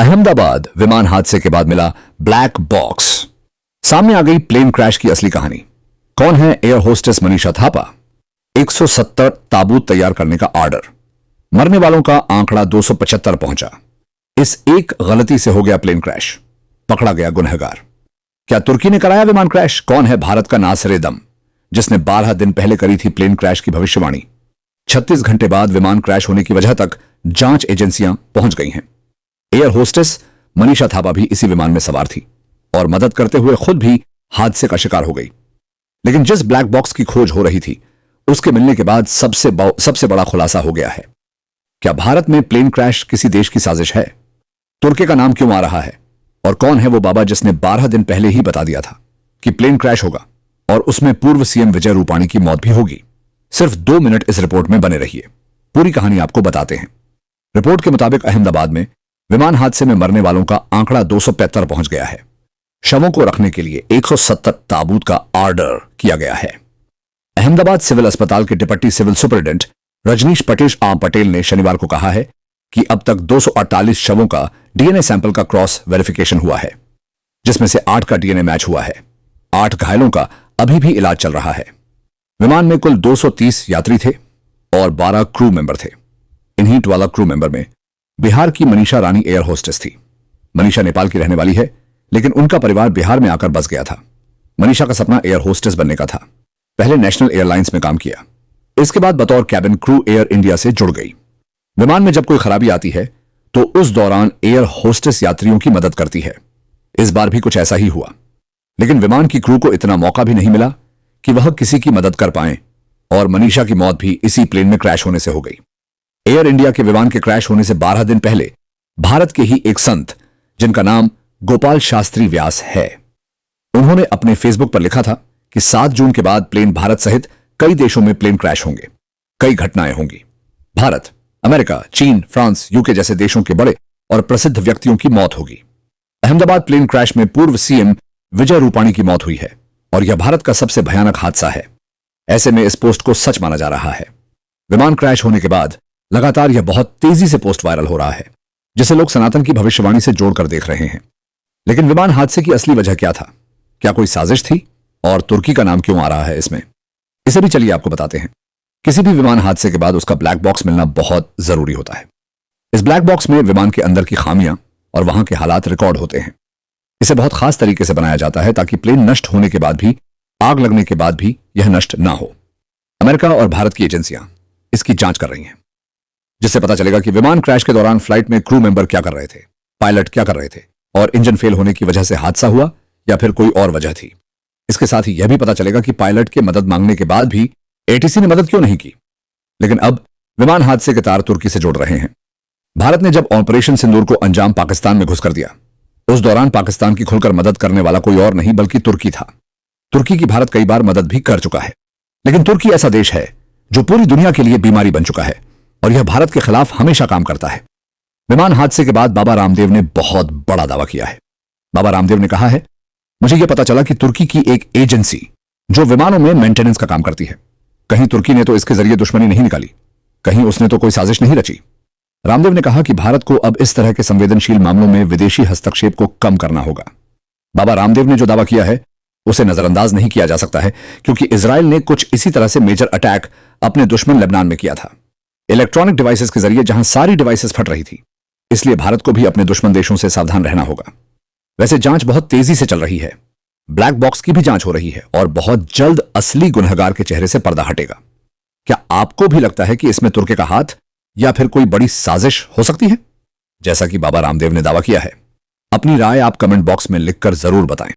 अहमदाबाद विमान हादसे के बाद मिला ब्लैक बॉक्स। सामने आ गई प्लेन क्रैश की असली कहानी। कौन है एयर होस्टेस मनीषा थापा? 170 ताबूत तैयार करने का ऑर्डर। मरने वालों का आंकड़ा 275 पहुंचा। इस एक गलती से हो गया प्लेन क्रैश। पकड़ा गया गुनहगार। क्या तुर्की ने कराया विमान क्रैश? कौन है भारत का नासिर दम जिसने 12 दिन पहले करी थी प्लेन क्रैश की भविष्यवाणी? 36 घंटे बाद विमान क्रैश होने की वजह तक जांच एजेंसियां पहुंच गई हैं। एयर होस्टेस मनीषा थापा भी इसी विमान में सवार थी और मदद करते हुए खुद भी हादसे का शिकार हो गई। लेकिन जिस ब्लैक बॉक्स की खोज हो रही थी उसके मिलने के बाद सबसे बड़ा खुलासा हो गया है। क्या भारत में प्लेन क्रैश किसी देश की साजिश है? तुर्की का नाम क्यों आ रहा है? और कौन है वो बाबा जिसने 12 दिन पहले ही बता दिया था कि प्लेन क्रैश होगा और उसमें पूर्व सीएम विजय रूपाणी की मौत भी होगी? सिर्फ 2 मिनट इस रिपोर्ट में बने रहिए, पूरी कहानी आपको बताते हैं। रिपोर्ट के मुताबिक अहमदाबाद में विमान हादसे में मरने वालों का आंकड़ा 275 पहुंच गया है। शवों को रखने के लिए 170 ताबूत का ऑर्डर किया गया है। अहमदाबाद सिविल अस्पताल के deputy civil superintendent Rajnish Patel ने शनिवार को कहा है कि अब तक 248 शवों का डीएनए सैंपल का क्रॉस वेरिफिकेशन हुआ है, जिसमें से 8 का डीएनए मैच हुआ है। 8 घायलों का अभी भी इलाज चल रहा है। विमान में कुल 230 यात्री थे और 12 क्रू मेंबर थे। इन्हीं 12 क्रू मेंबर में बिहार की मनीषा रानी एयर होस्टेस थी। मनीषा नेपाल की रहने वाली है, लेकिन उनका परिवार बिहार में आकर बस गया था। मनीषा का सपना एयर होस्टेस बनने का था। पहले नेशनल एयरलाइंस में काम किया। इसके बाद बतौर कैबिन क्रू एयर इंडिया से जुड़ गई। विमान में जब कोई खराबी आती है तो उस दौरान एयर होस्टेस यात्रियों की मदद करती है। इस बार भी कुछ ऐसा ही हुआ, लेकिन विमान की क्रू को इतना मौका भी नहीं मिला कि वह किसी की मदद कर पाए और मनीषा की मौत भी इसी प्लेन में क्रैश होने से हो गई। एयर इंडिया के विमान के क्रैश होने से 12 दिन पहले भारत के ही एक संत, जिनका नाम गोपाल शास्त्री व्यास है, उन्होंने अपने फेसबुक पर लिखा था कि 7 जून के बाद प्लेन भारत सहित कई देशों में प्लेन क्रैश होंगे, कई घटनाएं होंगी। भारत, अमेरिका, चीन, फ्रांस, यूके जैसे देशों के बड़े और प्रसिद्ध व्यक्तियों की मौत होगी। अहमदाबाद प्लेन क्रैश में पूर्व सीएम विजय रूपाणी की मौत हुई है और यह भारत का सबसे भयानक हादसा है। ऐसे में इस पोस्ट को सच माना जा रहा है। विमान क्रैश होने के बाद लगातार यह बहुत तेजी से पोस्ट वायरल हो रहा है, जिसे लोग सनातन की भविष्यवाणी से जोड़कर देख रहे हैं। लेकिन विमान हादसे की असली वजह क्या था? क्या कोई साजिश थी? और तुर्की का नाम क्यों आ रहा है इसमें? इसे भी चलिए आपको बताते हैं। किसी भी विमान हादसे के बाद उसका ब्लैक बॉक्स मिलना बहुत जरूरी होता है। इस ब्लैक बॉक्स में विमान के अंदर की खामियां और वहां के हालात रिकॉर्ड होते हैं। इसे बहुत खास तरीके से बनाया जाता है ताकि प्लेन नष्ट होने के बाद भी, आग लगने के बाद भी यह नष्ट ना हो। अमेरिका और भारत की एजेंसियां इसकी जांच कर रही हैं, जिससे पता चलेगा कि विमान क्रैश के दौरान फ्लाइट में क्रू मेंबर क्या कर रहे थे, पायलट क्या कर रहे थे और इंजन फेल होने की वजह से हादसा हुआ या फिर कोई और वजह थी। इसके साथ ही यह भी पता चलेगा कि पायलट के मदद मांगने के बाद भी एटीसी ने मदद क्यों नहीं की। लेकिन अब विमान हादसे के तार तुर्की से जोड़ रहे हैं। भारत ने जब ऑपरेशन सिंदूर को अंजाम पाकिस्तान में घुसकर दिया, उस दौरान पाकिस्तान की खुलकर मदद करने वाला कोई और नहीं बल्कि तुर्की था। तुर्की की भारत कई बार मदद भी कर चुका है, लेकिन तुर्की ऐसा देश है जो पूरी दुनिया के लिए बीमारी बन चुका है और यह भारत के खिलाफ हमेशा काम करता है। विमान हादसे के बाद बाबा रामदेव ने बहुत बड़ा दावा किया है। बाबा रामदेव ने कहा है, मुझे यह पता चला कि तुर्की की एक एजेंसी जो विमानों में मेंटेनेंस का काम करती है, कहीं तुर्की ने तो इसके जरिए दुश्मनी नहीं निकाली, कहीं उसने तो कोई साजिश नहीं रची। रामदेव ने कहा कि भारत को अब इस तरह के संवेदनशील मामलों में विदेशी हस्तक्षेप को कम करना होगा। बाबा रामदेव ने जो दावा किया है उसे नजरअंदाज नहीं किया जा सकता है, क्योंकि इजराइल ने कुछ इसी तरह से मेजर अटैक अपने दुश्मन लेबनान में किया था, इलेक्ट्रॉनिक डिवाइसेस के जरिए, जहां सारी डिवाइसेस फट रही थी। इसलिए भारत को भी अपने दुश्मन देशों से सावधान रहना होगा। वैसे जांच बहुत तेजी से चल रही है। ब्लैक बॉक्स की भी जांच हो रही है और बहुत जल्द असली गुनहगार के चेहरे से पर्दा हटेगा। क्या आपको भी लगता है कि इसमें तुर्की का हाथ या फिर कोई बड़ी साजिश हो सकती है, जैसा कि बाबा रामदेव ने दावा किया है? अपनी राय आप कमेंट बॉक्स में लिखकर जरूर बताएं।